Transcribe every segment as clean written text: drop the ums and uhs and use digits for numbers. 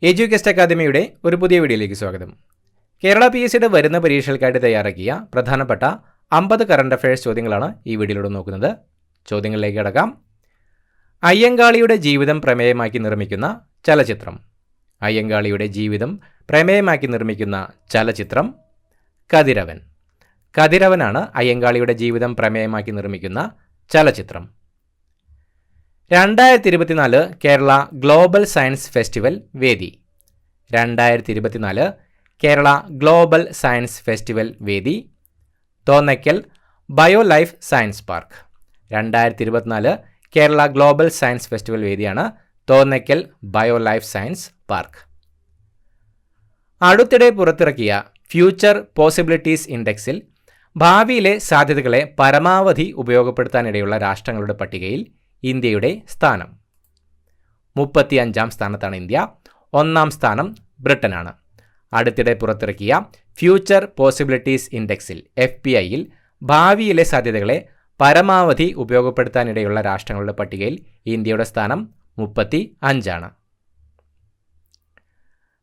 എഡ്യൂകെസ്റ്റ് അക്കാദമിയുടെ ഒരു പുതിയ വീഡിയോയിലേക്ക് സ്വാഗതം. കേരള PSCയുടെ വരുന്ന പരീക്ഷകൾക്കായിട്ട് തയ്യാറാക്കിയ പ്രധാനപ്പെട്ട 50 കറണ്ട് അഫയേഴ്സ് ചോദ്യങ്ങളാണ് ഈ വീഡിയോയിലൂടെ നോക്കുന്നത്. ചോദ്യങ്ങളിലേക്ക് കടക്കാം. അയ്യങ്കാളിയുടെ ജീവിതം പ്രമേയമാക്കി നിർമ്മിക്കുന്ന ചലച്ചിത്രം. അയ്യങ്കാളിയുടെ ജീവിതം പ്രമേയമാക്കി നിർമ്മിക്കുന്ന ചലച്ചിത്രം കതിരവൻ. കതിരവനാണ് അയ്യങ്കാളിയുടെ ജീവിതം പ്രമേയമാക്കി നിർമ്മിക്കുന്ന ചലച്ചിത്രം. 2024 കേരള ഗ്ലോബൽ സയൻസ് ഫെസ്റ്റിവൽ വേദി. 2024 കേരള ഗ്ലോബൽ സയൻസ് ഫെസ്റ്റിവൽ വേദി Thonnakkal bio life science park. 2024 Kerala global science festival വേദിയാണ് Thonnakkal bio life science park. അടുത്തിടെ പുറത്തിറക്കിയ ഫ്യൂച്ചർ പോസിബിലിറ്റീസ് ഇൻഡെക്സിൽ ഭാവിയിലെ സാധ്യതകളെ പരമാവധി ഉപയോഗപ്പെടുത്താനിടയുള്ള രാഷ്ട്രങ്ങളുടെ പട്ടികയിൽ ഇന്ത്യയുടെ സ്ഥാനം 35-ാം സ്ഥാനത്താണ് ഇന്ത്യ. 1-ാം സ്ഥാനം ബ്രിട്ടനാണ്. അടുത്തിടെ പുറത്തിറക്കിയ ഫ്യൂച്ചർ പോസിബിലിറ്റീസ് ഇൻഡെക്സിൽ FPIയിൽ ഭാവിയിലെ സാധ്യതകളെ പരമാവധി ഉപയോഗപ്പെടുത്താനിടയുള്ള രാഷ്ട്രങ്ങളുടെ പട്ടികയിൽ ഇന്ത്യയുടെ സ്ഥാനം 35-ആണ്.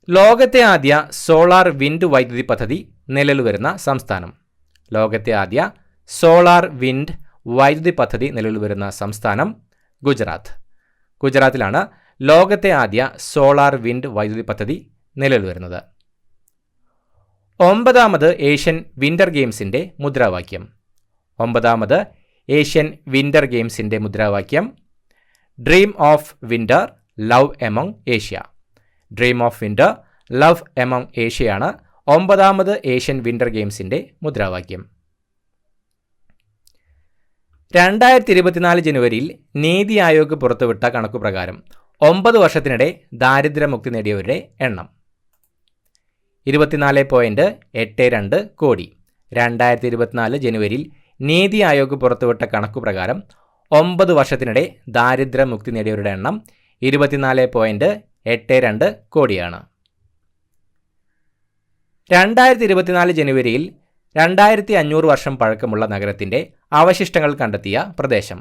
ലോകത്തെ ആദ്യ സോളാർ വിൻഡ് വൈദ്യുതി പദ്ധതി നിലവിൽ വരുന്ന സംസ്ഥാനം. ലോകത്തെ ആദ്യ സോളാർ വിൻഡ് വൈദ്യുതി പദ്ധതി നിലവിൽ വരുന്ന സംസ്ഥാനം ഗുജറാത്ത്. ഗുജറാത്തിലാണ് ലോകത്തെ ആദ്യ സോളാർ വിൻഡ് വൈദ്യുതി പദ്ധതി നിലവിൽ വരുന്നത്. 9ാമത് ഏഷ്യൻ വിൻ്റർ ഗെയിംസിൻ്റെ മുദ്രാവാക്യം. 9ാമത് ഏഷ്യൻ വിൻ്റർ ഗെയിംസിൻ്റെ മുദ്രാവാക്യം dream of winter love among Asia. Dream of winter love among ഏഷ്യയാണ് 9ാമത് ഏഷ്യൻ വിൻ്റർ ഗെയിംസിൻ്റെ മുദ്രാവാക്യം. 2024 ജനുവരിയിൽ നീതി ആയോഗ് പുറത്തുവിട്ട കണക്കുപ്രകാരം 9 വർഷത്തിനിടെ ദാരിദ്ര്യമുക്തി നേടിയവരുടെ എണ്ണം 24.82 കോടി. 2024 ജനുവരിയിൽ നീതി ആയോഗ് പുറത്തുവിട്ട കണക്കുപ്രകാരം 9 വർഷത്തിനിടെ ദാരിദ്ര്യമുക്തി നേടിയവരുടെ എണ്ണം 24.82 കോടിയാണ്. 2024 ജനുവരിയിൽ 2500 വർഷം പഴക്കമുള്ള നഗരത്തിൻ്റെ അവശിഷ്ടങ്ങൾ കണ്ടെത്തിയ പ്രദേശം.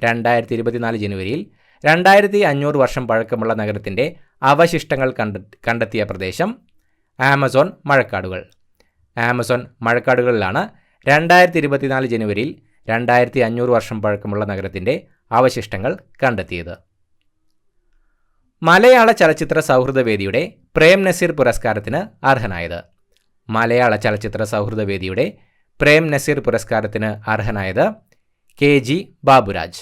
2024 ജനുവരിയിൽ 2500 വർഷം പഴക്കമുള്ള നഗരത്തിൻ്റെ അവശിഷ്ടങ്ങൾ കണ്ടെത്തിയ പ്രദേശം ആമസോൺ മഴക്കാടുകൾ. ആമസോൺ മഴക്കാടുകളിലാണ് 2024 ജനുവരിയിൽ 2500 വർഷം പഴക്കമുള്ള നഗരത്തിൻ്റെ അവശിഷ്ടങ്ങൾ കണ്ടെത്തിയത്. മലയാള ചലച്ചിത്ര സൗഹൃദ വേദിയുടെ പ്രേം നസീർ പുരസ്കാരത്തിന് അർഹനായത്. മലയാള ചലച്ചിത്ര സൗഹൃദ വേദിയുടെ പ്രേം നസീർ പുരസ്കാരത്തിന് അർഹനായത് KG ബാബുരാജ്.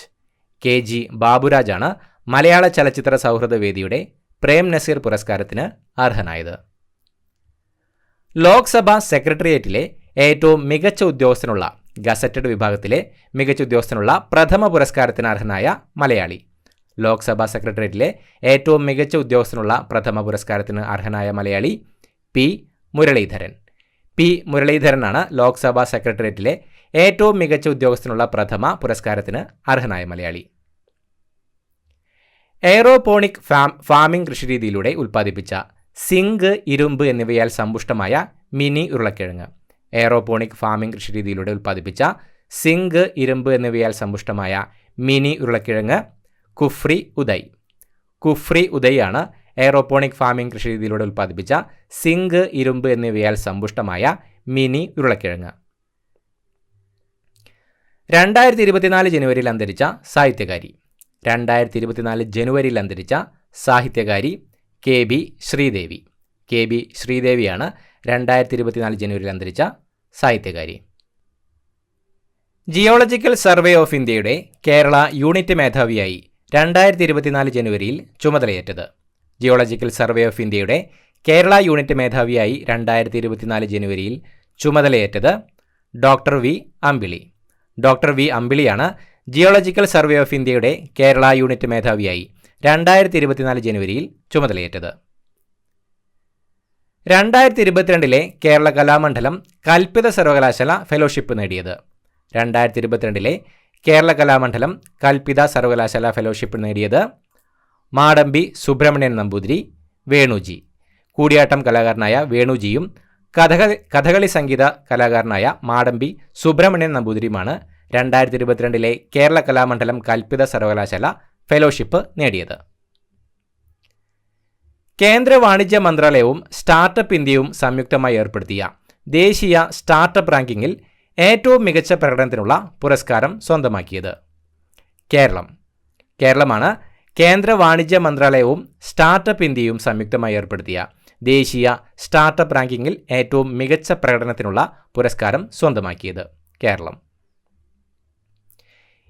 KG ബാബുരാജാണ് മലയാള ചലച്ചിത്ര സൗഹൃദ വേദിയുടെ പ്രേം നസീർ പുരസ്കാരത്തിന് അർഹനായത്. ലോക്സഭാ സെക്രട്ടേറിയറ്റിലെ ഏറ്റവും മികച്ച ഉദ്യോഗസ്ഥനുള്ള ഗസറ്റഡ് വിഭാഗത്തിലെ മികച്ച ഉദ്യോഗസ്ഥനുള്ള പ്രഥമ പുരസ്കാരത്തിന് അർഹനായ മലയാളി. ലോക്സഭാ സെക്രട്ടേറിയറ്റിലെ ഏറ്റവും മികച്ച ഉദ്യോഗസ്ഥനുള്ള പ്രഥമ പുരസ്കാരത്തിന് അർഹനായ മലയാളി P. മുരളീധരൻ. P. മുരളീധരനാണ് ലോക്സഭാ സെക്രട്ടേറിയറ്റിലെ ഏറ്റവും മികച്ച ഉദ്യോഗസ്ഥനുള്ള പ്രഥമ പുരസ്കാരത്തിന് അർഹനായ മലയാളി. എയറോപോണിക് ഫാമിംഗ് കൃഷിരീതിയിലൂടെ ഉൽപ്പാദിപ്പിച്ച സിങ്ക്, ഇരുമ്പ് എന്നിവയാൽ സമ്പുഷ്ടമായ മിനി ഉരുളക്കിഴങ്ങ്. എയറോപോണിക് ഫാമിംഗ് കൃഷിരീതിയിലൂടെ ഉൽപ്പാദിപ്പിച്ച സിങ്ക്, ഇരുമ്പ് എന്നിവയാൽ സമ്പുഷ്ടമായ മിനി ഉരുളക്കിഴങ്ങ് കുഫ്രി ഉദയ്. കുഫ്രി ഉദയാണ് എയറോപോണിക് ഫാമിംഗ് കൃഷിരീതിയിലൂടെ ഉൽപ്പാദിപ്പിച്ച സിങ്ക്, ഇരുമ്പ് എന്നിവയാൽ സമ്പുഷ്ടമായ മിനി ഉരുളക്കിഴങ്ങ്. 2024 ജനുവരിയിൽ അന്തരിച്ച സാഹിത്യകാരി. 2024 ജനുവരിയിൽ അന്തരിച്ച സാഹിത്യകാരി KB ശ്രീദേവി. KB ശ്രീദേവിയാണ് 2024 ജനുവരിയിൽ അന്തരിച്ച സാഹിത്യകാരി. ജിയോളജിക്കൽ സർവേ ഓഫ് ഇന്ത്യയുടെ കേരള യൂണിറ്റ് മേധാവിയായി 2024 ജനുവരിയിൽ ചുമതലയേറ്റത്. ജിയോളജിക്കൽ സർവേ ഓഫ് ഇന്ത്യയുടെ കേരള യൂണിറ്റ് മേധാവിയായി 2024 ജനുവരിയിൽ ചുമതലയേറ്റത് doctor V Ambili. Doctor V അമ്പിളിയാണ് ജിയോളജിക്കൽ സർവേ ഓഫ് ഇന്ത്യയുടെ കേരള യൂണിറ്റ് മേധാവിയായി 2024 ജനുവരിയിൽ ചുമതലയേറ്റത്. 2022 കേരള കലാമണ്ഡലം കൽപ്പിത സർവകലാശാല ഫെലോഷിപ്പ് നേടിയത്. 2022 കേരള കലാമണ്ഡലം കൽപ്പിത സർവകലാശാല ഫെലോഷിപ്പ് നേടിയത് മാടമ്പി സുബ്രഹ്മണ്യൻ നമ്പൂതിരി, വേണുജി. കൂടിയാട്ടം കലാകാരനായ വേണുജിയും കഥകളി സംഗീത കലാകാരനായ മാടമ്പി സുബ്രഹ്മണ്യൻ നമ്പൂതിരിയുമാണ് 2022 കേരള കലാമണ്ഡലം കൽപ്പിത സർവകലാശാല ഫെലോഷിപ്പ് നേടിയത്. കേന്ദ്ര വാണിജ്യ മന്ത്രാലയവും സ്റ്റാർട്ടപ്പ് ഇന്ത്യയും സംയുക്തമായി ഏർപ്പെടുത്തിയ ദേശീയ സ്റ്റാർട്ടപ്പ് റാങ്കിങ്ങിൽ ഏറ്റവും മികച്ച പ്രകടനത്തിനുള്ള പുരസ്കാരം സ്വന്തമാക്കിയത്? കേരളമാണ് കേന്ദ്ര വാണിജ്യ മന്ത്രാലയവും സ്റ്റാർട്ടപ്പ് ഇന്ത്യയും സംയുക്തമായി ഏർപ്പെടുത്തിയ ദേശീയ സ്റ്റാർട്ടപ്പ് റാങ്കിങ്ങിൽ ഏറ്റവും മികച്ച പ്രകടനത്തിനുള്ള പുരസ്കാരം സ്വന്തമാക്കിയത്. കേരളം.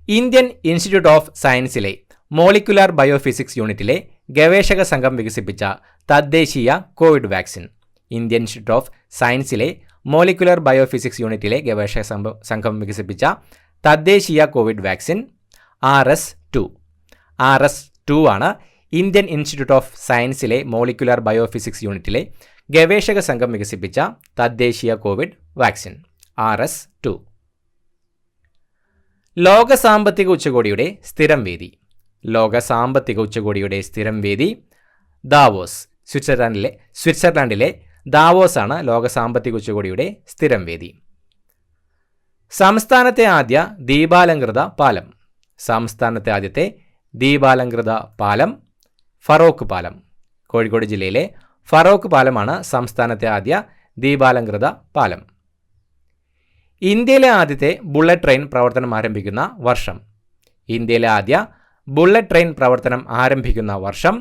ഇന്ത്യൻ ഇൻസ്റ്റിറ്റ്യൂട്ട് ഓഫ് സയൻസിലെ മോളിക്കുലാർ ബയോഫിസിക്സ് യൂണിറ്റിലെ ഗവേഷക സംഘം വികസിപ്പിച്ച തദ്ദേശീയ covid vaccine. Indian institute of സയൻസിലെ മോളിക്കുലാർ ബയോഫിസിക്സ് യൂണിറ്റിലെ ഗവേഷക സംഘം വികസിപ്പിച്ച തദ്ദേശീയ കോവിഡ് വാക്സിൻ RS-2 ആണ് ഇന്ത്യൻ ഇൻസ്റ്റിറ്റ്യൂട്ട് ഓഫ് സയൻസിലെ മോളിക്കുലാർ ബയോഫിസിക്സ് യൂണിറ്റിലെ ഗവേഷക സംഘം വികസിപ്പിച്ച തദ്ദേശീയ കോവിഡ് വാക്സിൻ RS-2. ലോക സാമ്പത്തിക ഉച്ചകോടിയുടെ സ്ഥിരം വേദി ദാവോസ്. സ്വിറ്റ്സർലൻഡിലെ ദാവോസ് ആണ് ലോക സാമ്പത്തിക ഉച്ചകോടിയുടെ സ്ഥിരം വേദി. സംസ്ഥാനത്തെ ആദ്യത്തെ ദീപാലംകൃത പാലം ഫറോക്ക് പാലം. കോഴിക്കോട് ജില്ലയിലെ ഫറോക്ക് പാലമാണ് സംസ്ഥാനത്തെ ആദ്യ ദീപാലംകൃത പാലം. ഇന്ത്യയിലെ ആദ്യത്തെ ബുള്ളറ്റ് ട്രെയിൻ പ്രവർത്തനം ആരംഭിക്കുന്ന വർഷം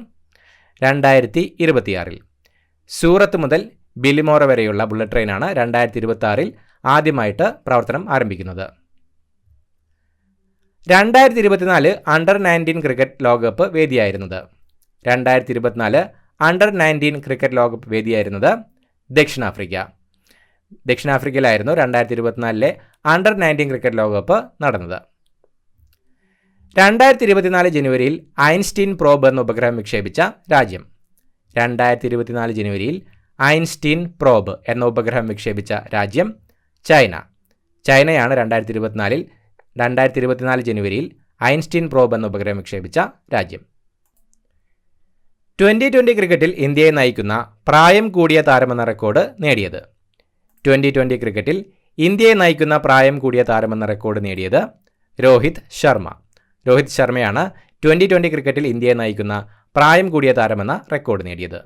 2026. സൂറത്ത് മുതൽ ബിലിമോറ വരെയുള്ള ബുള്ളറ്റ് ട്രെയിനാണ് 2026 ആദ്യമായിട്ട് പ്രവർത്തനം ആരംഭിക്കുന്നത്. 2024 അണ്ടർ-19 ക്രിക്കറ്റ് ലോകകപ്പ് വേദിയായിരുന്നത്. 2024 അണ്ടർ-19 ക്രിക്കറ്റ് ലോകകപ്പ് വേദിയായിരുന്നത് ദക്ഷിണാഫ്രിക്കയിലായിരുന്നു 2024 അണ്ടർ-19 ക്രിക്കറ്റ് ലോകകപ്പ് നടന്നത്. 2024 ജനുവരിയിൽ ഐൻസ്റ്റീൻ പ്രോബ് എന്ന ഉപഗ്രഹം വിക്ഷേപിച്ച രാജ്യം. 2024 ജനുവരിയിൽ ഐൻസ്റ്റീൻ പ്രോബ് എന്ന ഉപഗ്രഹം വിക്ഷേപിച്ച രാജ്യം ചൈനയാണ് 2024 ജനുവരിയിൽ ഐൻസ്റ്റീൻ പ്രോബ് എന്ന ഉപഗ്രഹം വിക്ഷേപിച്ച രാജ്യം. 2020 ക്രിക്കറ്റിൽ ഇന്ത്യയെ നയിക്കുന്ന പ്രായം കൂടിയ താരമെന്ന റെക്കോർഡ് നേടിയത്. 2020 ക്രിക്കറ്റിൽ ഇന്ത്യയെ നയിക്കുന്ന പ്രായം കൂടിയ താരമെന്ന റെക്കോർഡ് നേടിയത് രോഹിത് ശർമ്മയാണ് 2020 ക്രിക്കറ്റിൽ ഇന്ത്യയെ നയിക്കുന്ന പ്രായം കൂടിയ താരമെന്ന റെക്കോർഡ് നേടിയത്.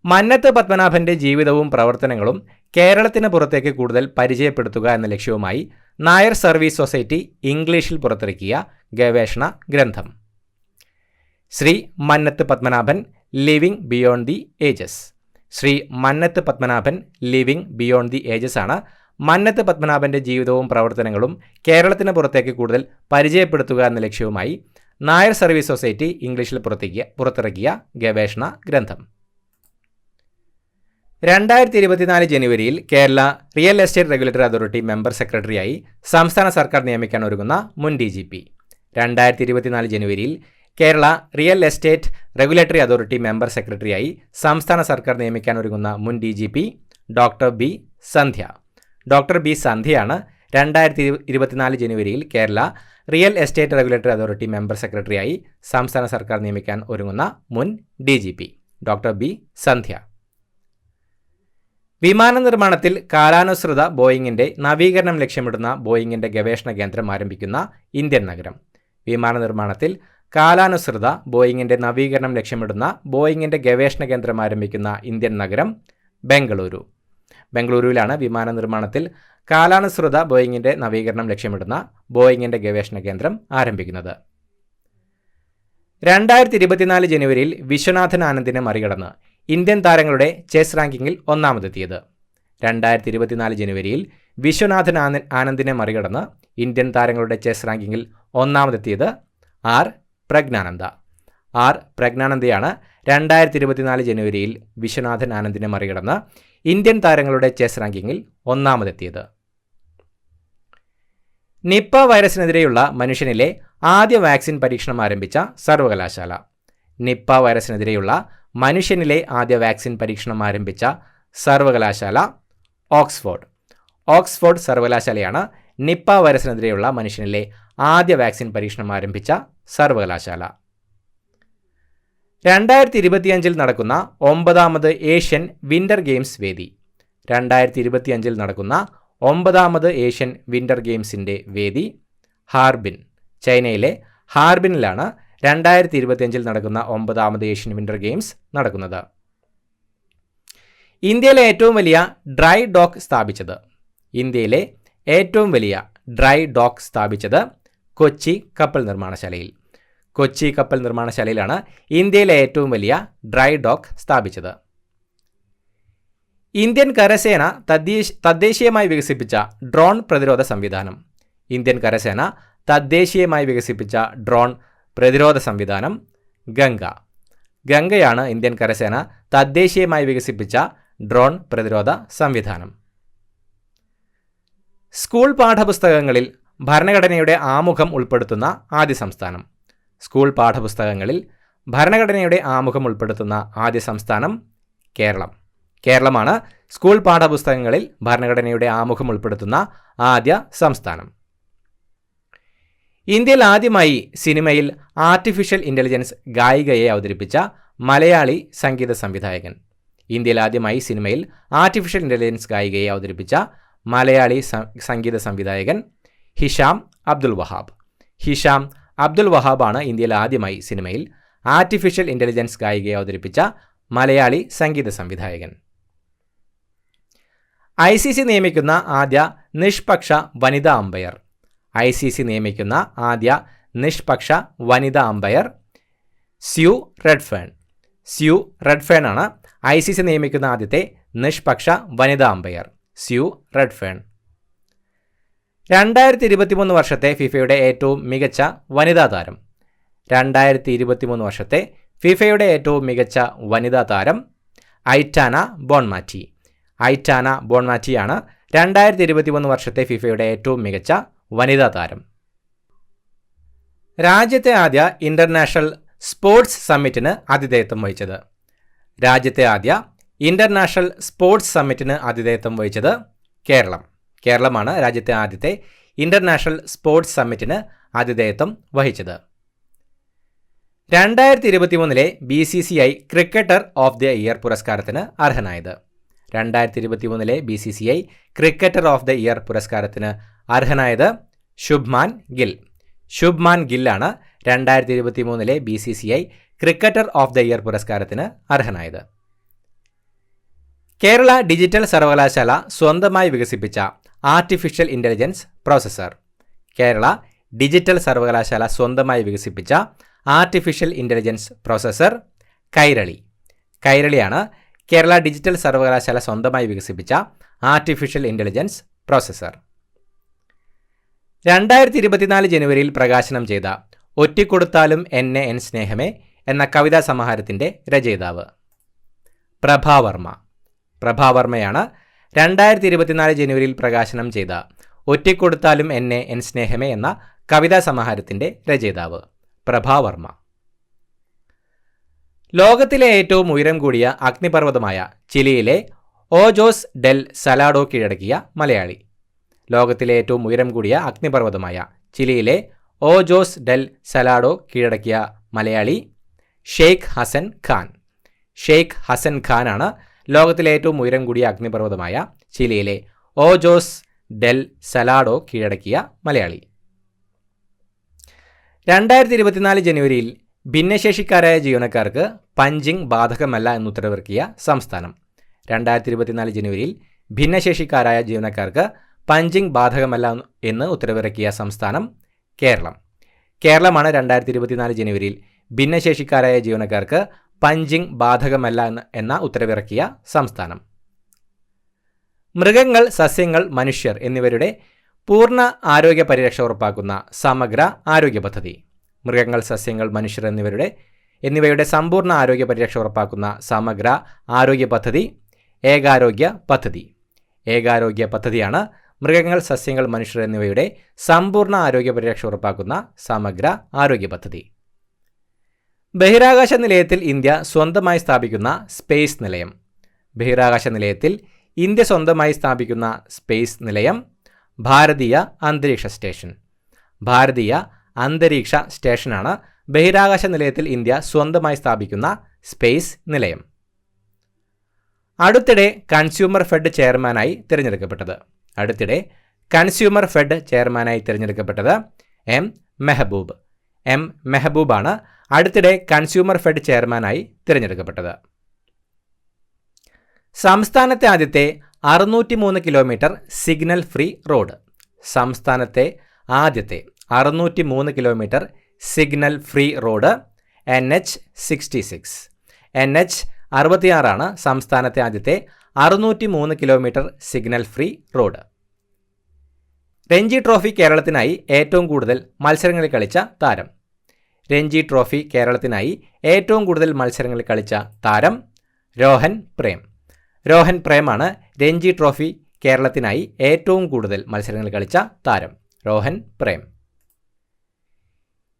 മന്നത്ത് പത്മനാഭന്റെ ജീവിതവും പ്രവർത്തനങ്ങളും കേരളത്തിന് പുറത്തേക്ക് കൂടുതൽ പരിചയപ്പെടുത്തുക എന്ന ലക്ഷ്യവുമായി നായർ സർവീസ് സൊസൈറ്റി ഇംഗ്ലീഷിൽ പുറത്തിറക്കിയ ഗവേഷണ ഗ്രന്ഥം. Shri Mannath Padmanabhan living beyond the ages ആണ് മന്നത്ത് പത്മനാഭന്റെ ജീവിതവും പ്രവർത്തനങ്ങളും കേരളത്തിന് പുറത്തേക്ക് കൂടുതൽ പരിചയപ്പെടുത്തുക എന്ന ലക്ഷ്യവുമായി നായർ സർവീസ് സൊസൈറ്റി ഇംഗ്ലീഷിൽ പുറത്തിറക്കിയ ഗവേഷണ ഗ്രന്ഥം. 2024 ജനുവരിയിൽ Kerala real estate regulatory authority member സെക്രട്ടറിയായി സംസ്ഥാന സർക്കാർ നിയമിക്കാൻ ഒരുങ്ങുന്ന മുൻ DGP. 2024 ജനുവരിയിൽ Kerala real estate regulatory authority member സെക്രട്ടറിയായി സംസ്ഥാന സർക്കാർ നിയമിക്കാൻ ഒരുങ്ങുന്ന മുൻ DGP ഡോക്ടർ ബി സന്ധ്യയാണ് 2024 ജനുവരിയിൽ Kerala real estate regulatory authority member സെക്രട്ടറിയായി സംസ്ഥാന സർക്കാർ നിയമിക്കാൻ ഒരുങ്ങുന്ന മുൻ DGP ഡോക്ടർ ബി സന്ധ്യ. വിമാന നിർമ്മാണത്തിൽ കാലാനുസൃത ബോയിങ്ങിന്റെ നവീകരണം ലക്ഷ്യമിടുന്ന ബോയിങ്ങിന്റെ ഗവേഷണ കേന്ദ്രം ആരംഭിക്കുന്ന ഇന്ത്യൻ നഗരം. വിമാന നിർമ്മാണത്തിൽ കാലാനുസൃത ബോയിങ്ങിന്റെ നവീകരണം ലക്ഷ്യമിടുന്ന ബോയിങ്ങിന്റെ ഗവേഷണ കേന്ദ്രം ആരംഭിക്കുന്ന ഇന്ത്യൻ നഗരം ബംഗളൂരുവിലാണ് വിമാന നിർമ്മാണത്തിൽ കാലാനുസൃത ബോയിങ്ങിന്റെ നവീകരണം ലക്ഷ്യമിടുന്ന ബോയിങ്ങിന്റെ ഗവേഷണ കേന്ദ്രം ആരംഭിക്കുന്നത്. 2024 ജനുവരിയിൽ വിശ്വനാഥൻ ആനന്ദിനെ മറികടന്ന് ഇന്ത്യൻ താരങ്ങളുടെ ചെസ് റാങ്കിങ്ങിൽ ഒന്നാമതെത്തിയത്. 2024 ജനുവരിയിൽ വിശ്വനാഥൻ ആനന്ദിനെ മറികടന്ന് ഇന്ത്യൻ താരങ്ങളുടെ ചെസ് റാങ്കിങ്ങിൽ ഒന്നാമതെത്തിയത് ആർ പ്രജ്ഞാനന്ദയാണ് 2024 ജനുവരിയിൽ വിശ്വനാഥൻ ആനന്ദിനെ മറികടന്ന് ഇന്ത്യൻ താരങ്ങളുടെ ചെസ് റാങ്കിങ്ങിൽ ഒന്നാമതെത്തിയത്. നിപ്പ വൈറസിനെതിരെയുള്ള മനുഷ്യനിലെ ആദ്യ വാക്സിൻ പരീക്ഷണം ആരംഭിച്ച സർവകലാശാല. നിപ്പ വൈറസിനെതിരെയുള്ള മനുഷ്യനിലെ ആദ്യ വാക്സിൻ പരീക്ഷണം ആരംഭിച്ച സർവകലാശാല ഓക്സ്ഫോർഡ് സർവകലാശാലയാണ് നിപ്പ വൈറസിനെതിരെയുള്ള മനുഷ്യനിലെ ആദ്യ വാക്സിൻ പരീക്ഷണം ആരംഭിച്ച സർവകലാശാല. 2025 നടക്കുന്ന 9ാമത് ഏഷ്യൻ വിന്റർ ഗെയിംസ് വേദി. 2025 നടക്കുന്ന 9ാമത് ഏഷ്യൻ വിന്റർ ഗെയിംസിൻ്റെ വേദി ചൈനയിലെ ഹാർബിനിലാണ് 2025 നടക്കുന്ന 9ാമത് ഏഷ്യൻ വിന്റർ ഗെയിംസ് നടക്കുന്നത്? ഇന്ത്യയിലെ ഏറ്റവും വലിയ ഡ്രൈ ഡോക്ക് സ്ഥാപിച്ചത്? ഇന്ത്യയിലെ ഏറ്റവും വലിയ ഡ്രൈ ഡോക്ക് സ്ഥാപിച്ചത് കൊച്ചി കപ്പൽ നിർമ്മാണശാലയിൽ. കൊച്ചി കപ്പൽ നിർമ്മാണശാലയിലാണ് ഇന്ത്യയിലെ ഏറ്റവും വലിയ ഡ്രൈ ഡോക്ക് സ്ഥാപിച്ചത്. ഇന്ത്യൻ കരസേന തദ്ദേശീയമായി വികസിപ്പിച്ച ഡ്രോൺ പ്രതിരോധ സംവിധാനം? ഇന്ത്യൻ കരസേന തദ്ദേശീയമായി വികസിപ്പിച്ച ഡ്രോൺ പ്രതിരോധ സംവിധാനം ഗംഗ. ഗംഗയാണ് ഇന്ത്യൻ കരസേന തദ്ദേശീയമായി വികസിപ്പിച്ച ഡ്രോൺ പ്രതിരോധ സംവിധാനം. സ്കൂൾ പാഠപുസ്തകങ്ങളിൽ ഭരണഘടനയുടെ ആമുഖം ഉൾപ്പെടുത്തുന്ന ആദ്യ സംസ്ഥാനം? സ്കൂൾ പാഠപുസ്തകങ്ങളിൽ ഭരണഘടനയുടെ ആമുഖം ഉൾപ്പെടുത്തുന്ന ആദ്യ സംസ്ഥാനം കേരളം. കേരളമാണ് സ്കൂൾ പാഠപുസ്തകങ്ങളിൽ ഭരണഘടനയുടെ ആമുഖം ഉൾപ്പെടുത്തുന്ന ആദ്യ സംസ്ഥാനം. ഇന്ത്യയിൽ ആദ്യമായി സിനിമയിൽ ആർട്ടിഫിഷ്യൽ ഇൻ്റലിജൻസ് ഗായികയെ അവതരിപ്പിച്ച മലയാളി സംഗീത സംവിധായകൻ? ഇന്ത്യയിൽ ആദ്യമായി സിനിമയിൽ ആർട്ടിഫിഷ്യൽ ഇൻ്റലിജൻസ് ഗായികയെ അവതരിപ്പിച്ച മലയാളി സംഗീത സംവിധായകൻ ഹിഷാം അബ്ദുൽ വഹാബ്. ഹിഷാം അബ്ദുൽ വഹാബാണ് ഇന്ത്യയിൽ ആദ്യമായി സിനിമയിൽ ആർട്ടിഫിഷ്യൽ ഇൻ്റലിജൻസ് ഗായികയെ അവതരിപ്പിച്ച മലയാളി സംഗീത സംവിധായകൻ. ICC നിയമിക്കുന്ന ആദ്യ നിഷ്പക്ഷ വനിതാ അമ്പയർ? ICC നിയമിക്കുന്ന ആദ്യ നിഷ്പക്ഷ വനിതാ അമ്പയർ സ്യൂ റെഡ്ഫേൺ. സ്യൂ റെഡ്ഫേൺ ആണ് ICC നിയമിക്കുന്ന ആദ്യത്തെ നിഷ്പക്ഷ വനിതാ അമ്പയർ. സ്യൂ റെഡ്ഫേൺ. 2023 വർഷത്തെ ഫിഫയുടെ ഏറ്റവും മികച്ച വനിതാ താരം? 2023 വർഷത്തെ ഫിഫയുടെ ഏറ്റവും മികച്ച വനിതാ താരം ഐറ്റാന ബോൺമാറ്റി. ഐറ്റാന ബോൺമാറ്റിയാണ് 2023 വർഷത്തെ ഫിഫയുടെ ഏറ്റവും മികച്ച വനിതാ താരം. രാജ്യത്തെ ആദ്യ ഇൻ്റർനാഷണൽ സ്പോർട്സ് സമ്മിറ്റിന് ആതിഥേയത്വം വഹിച്ചത്? രാജ്യത്തെ ആദ്യ ഇൻ്റർനാഷണൽ സ്പോർട്സ് സമ്മിറ്റിന് ആതിഥേയത്വം വഹിച്ചത് കേരളം. കേരളമാണ് രാജ്യത്തെ ആദ്യത്തെ ഇൻ്റർനാഷണൽ സ്പോർട്സ് സമ്മിറ്റിന് ആതിഥേയത്വം വഹിച്ചത്. 2023 BCCI cricketer of the year പുരസ്കാരത്തിന് അർഹനായത്? 2023 BCCI cricketer of the year പുരസ്കാരത്തിന് അർഹനായത് ശുഭ്മാൻ ഗിൽ. ശുഭ്മാൻ ഗില്ലാണ് 2023 BCCI cricketer of the year പുരസ്കാരത്തിന് അർഹനായത്. കേരള ഡിജിറ്റൽ സർവകലാശാല സ്വന്തമായി വികസിപ്പിച്ച artificial intelligence processor? Kerala digital സർവകലാശാല സ്വന്തമായി വികസിപ്പിച്ച ആർട്ടിഫിഷ്യൽ ഇൻ്റലിജൻസ് പ്രോസസ്സർ കൈരളി. കൈരളിയാണ് കേരള ഡിജിറ്റൽ സർവകലാശാല സ്വന്തമായി വികസിപ്പിച്ച ആർട്ടിഫിഷ്യൽ ഇൻ്റലിജൻസ് പ്രോസസ്സർ. 2024 ജനുവരിയിൽ പ്രകാശനം ചെയ്ത ഒറ്റിക്കൊടുത്താലും എന്നെ എൻ സ്നേഹമേ എന്ന കവിതാ സമാഹാരത്തിൻ്റെ രചയിതാവ്? പ്രഭാവർമ്മ. പ്രഭാവർമ്മയാണ് 2024 ജനുവരിയിൽ പ്രകാശനം ചെയ്ത ഒറ്റിക്കൊടുത്താലും എന്നെ എൻ സ്നേഹമേ എന്ന കവിതാ സമാഹാരത്തിൻ്റെ രചയിതാവ്. പ്രഭാവർമ്മ. ലോകത്തിലെ ഏറ്റവും ഉയരം കൂടിയ അഗ്നിപർവ്വതമായ ചിലിയിലെ ഓജോസ് ഡെൽ സലാഡോ കീഴടക്കിയ മലയാളി? ലോകത്തിലെ ഏറ്റവും ഉയരം കൂടിയ അഗ്നിപർവ്വതമായ ചിലിയിലെ ഓജോസ് ഡെൽ സലാഡോ കീഴടക്കിയ മലയാളി ഷെയ്ഖ് ഹസൻ ഖാൻ. ഷെയ്ഖ് ഹസൻ ഖാനാണ് ലോകത്തിലെ ഏറ്റവും ഉയരം കൂടിയ അഗ്നിപർവ്വതമായ ചിലിയിലെ ഓജോസ് ഡെൽ സലാഡോ കീഴടക്കിയ മലയാളി. 2024 ജനുവരിയിൽ ഭിന്നശേഷിക്കാരായ ജീവനക്കാർക്ക് പഞ്ചിങ് ബാധകമല്ല എന്ന് ഉത്തരവിറക്കിയ സംസ്ഥാനം? 2024 ജനുവരിയിൽ ഭിന്നശേഷിക്കാരായ ജീവനക്കാർക്ക് പഞ്ചിങ് ബാധകമല്ല എന്ന് ഉത്തരവിറക്കിയ സംസ്ഥാനം കേരളം. കേരളമാണ് 2024 ജനുവരിയിൽ ഭിന്നശേഷിക്കാരായ ജീവനക്കാർക്ക് പഞ്ചിങ് ബാധകമല്ല എന്ന ഉത്തരവിറക്കിയ സംസ്ഥാനം. മൃഗങ്ങൾ, സസ്യങ്ങൾ, മനുഷ്യർ എന്നിവരുടെ പൂർണ്ണ ആരോഗ്യ പരിരക്ഷ ഉറപ്പാക്കുന്ന സമഗ്ര ആരോഗ്യ പദ്ധതി? മൃഗങ്ങൾ, സസ്യങ്ങൾ, മനുഷ്യർ എന്നിവയുടെ സമ്പൂർണ്ണ ആരോഗ്യ പരിരക്ഷ ഉറപ്പാക്കുന്ന സമഗ്ര ആരോഗ്യ പദ്ധതി ഏകാരോഗ്യ പദ്ധതി. ഏകാരോഗ്യ പദ്ധതിയാണ് മൃഗങ്ങൾ, സസ്യങ്ങൾ, മനുഷ്യർ എന്നിവയുടെ സമ്പൂർണ്ണ ആരോഗ്യ പരിരക്ഷ ഉറപ്പാക്കുന്ന സമഗ്ര ആരോഗ്യ പദ്ധതി. ബഹിരാകാശ നിലയത്തിൽ ഇന്ത്യ സ്വന്തമായി സ്ഥാപിക്കുന്ന സ്പേസ് നിലയം? ബഹിരാകാശ നിലയത്തിൽ ഇന്ത്യ സ്വന്തമായി സ്ഥാപിക്കുന്ന സ്പേസ് നിലയം ഭാരതീയ അന്തരീക്ഷ സ്റ്റേഷൻ. ഭാരതീയ അന്തരീക്ഷ സ്റ്റേഷനാണ് ബഹിരാകാശ നിലയത്തിൽ ഇന്ത്യ സ്വന്തമായി സ്ഥാപിക്കുന്ന സ്പേസ് നിലയം. അടുത്തിടെ കൺസ്യൂമർ ഫെഡ് ചെയർമാനായി തിരഞ്ഞെടുക്കപ്പെട്ടത്? അടുത്തിടെ കൺസ്യൂമർ ഫെഡ് ചെയർമാനായി തിരഞ്ഞെടുക്കപ്പെട്ടത് എം മെഹബൂബ്. എം മെഹബൂബാണ് അടുത്തിടെ കൺസ്യൂമർ ഫെഡ് ചെയർമാനായി തിരഞ്ഞെടുക്കപ്പെട്ടത്. സംസ്ഥാനത്തെ ആദ്യത്തെ 603 കിലോമീറ്റർ സിഗ്നൽ ഫ്രീ റോഡ്. സംസ്ഥാനത്തെ ആദ്യത്തെ 603 kilometre signal free road NH66. NH66 സംസ്ഥാനത്തെ ആദ്യത്തെ 603 kilometre signal free road. Ranji trophy കേരളത്തിനായി ഏറ്റവും കൂടുതൽ മത്സരങ്ങളിൽ കളിച്ച താരം. രഞ്ജി ട്രോഫി കേരളത്തിനായി ഏറ്റവും കൂടുതൽ മത്സരങ്ങളിൽ കളിച്ച താരം രോഹൻ പ്രേം. രോഹൻ പ്രേമാണ് രഞ്ജി ട്രോഫി കേരളത്തിനായി ഏറ്റവും കൂടുതൽ മത്സരങ്ങളിൽ കളിച്ച താരം. രോഹൻ പ്രേം.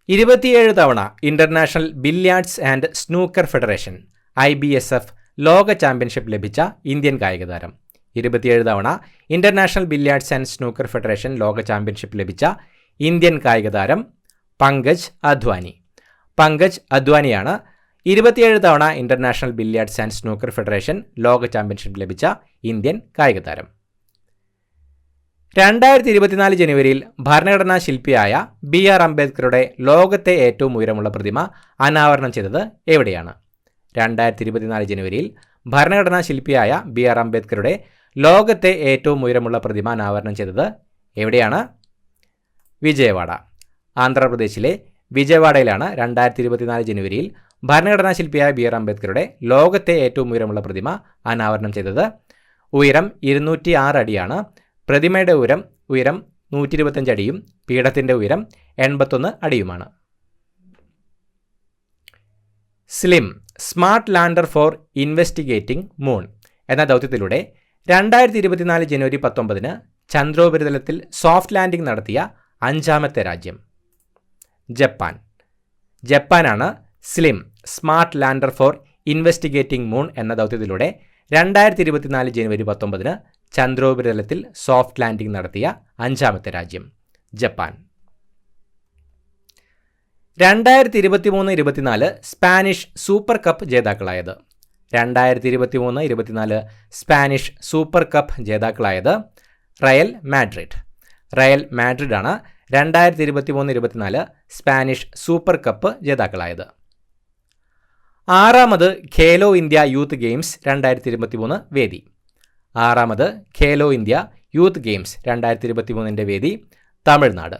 27 തവണ international billiards and snooker federation IBSF ലോക ചാമ്പ്യൻഷിപ്പ് ലഭിച്ച ഇന്ത്യൻ കായിക താരം. 27 തവണ international billiards and snooker federation ലോക ചാമ്പ്യൻഷിപ്പ് ലഭിച്ച ഇന്ത്യൻ കായിക താരം പങ്കജ് അദ്വാനി. പങ്കജ് അദ്വാനിയാണ് 27 തവണ international billiards and snooker federation ലോക ചാമ്പ്യൻഷിപ്പ് ലഭിച്ച ഇന്ത്യൻ കായിക താരം. 2024 ജനുവരിയിൽ ഭരണഘടനാ ശില്പിയായ BR അംബേദ്കറുടെ ലോകത്തെ ഏറ്റവും ഉയരമുള്ള പ്രതിമ അനാവരണം ചെയ്തത് എവിടെയാണ്? 2024 ജനുവരിയിൽ ഭരണഘടനാ ശില്പിയായ BR അംബേദ്കറുടെ ലോകത്തെ ഏറ്റവും ഉയരമുള്ള പ്രതിമ അനാവരണം ചെയ്തത് എവിടെയാണ്? വിജയവാഡ. ആന്ധ്രാപ്രദേശിലെ വിജയവാഡയിലാണ് 2024 ജനുവരിയിൽ ഭരണഘടനാ ശില്പിയായ BR അംബേദ്കറുടെ ലോകത്തെ ഏറ്റവും ഉയരമുള്ള പ്രതിമ അനാവരണം ചെയ്തത്. ഉയരം 206 അടിയാണ്. പ്രതിമയുടെ ഉയരം 125 അടിയും പീഠത്തിൻ്റെ ഉയരം 81 അടിയുമാണ്. SLIM smart lander for investigating moon എന്ന ദൗത്യത്തിലൂടെ 2024 ജനുവരി 19 ചന്ദ്രോപരിതലത്തിൽ സോഫ്റ്റ് ലാൻഡിംഗ് നടത്തിയ 5ാമത്തെ രാജ്യം ജപ്പാൻ. ജപ്പാനാണ് SLIM smart lander for investigating moon എന്ന ദൗത്യത്തിലൂടെ 2024 ജനുവരി 19 ചന്ദ്രോപരിതലത്തിൽ സോഫ്റ്റ് ലാൻഡിംഗ് നടത്തിയ 5ാമത്തെ രാജ്യം ജപ്പാൻ. 2023-24 സ്പാനിഷ് സൂപ്പർ കപ്പ് ജേതാക്കളായത്. 2023-24 സ്പാനിഷ് സൂപ്പർ കപ്പ് ജേതാക്കളായത് റയൽ മാഡ്രിഡ്. റയൽ മാഡ്രിഡാണ് 2023-24 സ്പാനിഷ് സൂപ്പർ കപ്പ് ജേതാക്കളായത്. 6ാമത് ഖേലോ ഇന്ത്യ യൂത്ത് ഗെയിംസ് 2023 വേദി. 6ാമത് ഖേലോ ഇന്ത്യ യൂത്ത് ഗെയിംസ് 2023 വേദി തമിഴ്നാട്.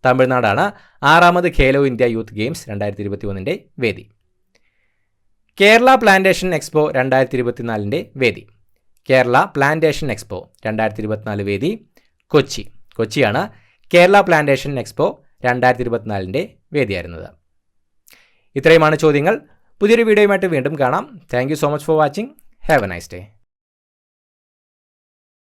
തമിഴ്നാടാണ് 6ാമത് ഖേലോ ഇന്ത്യ യൂത്ത് ഗെയിംസ് 2023 വേദി. കേരള പ്ലാന്റേഷൻ എക്സ്പോ 2024 വേദി. കേരള പ്ലാന്റേഷൻ എക്സ്പോ 2024 വേദി കൊച്ചി. കൊച്ചിയാണ് കേരള പ്ലാന്റേഷൻ എക്സ്പോ 2024 വേദിയായിരുന്നത്. ഇത്രയുമാണ് ചോദ്യങ്ങൾ. പുതിയൊരു വീഡിയോയുമായിട്ട് വീണ്ടും കാണാം. Thank you so much for watching. Have a nice day.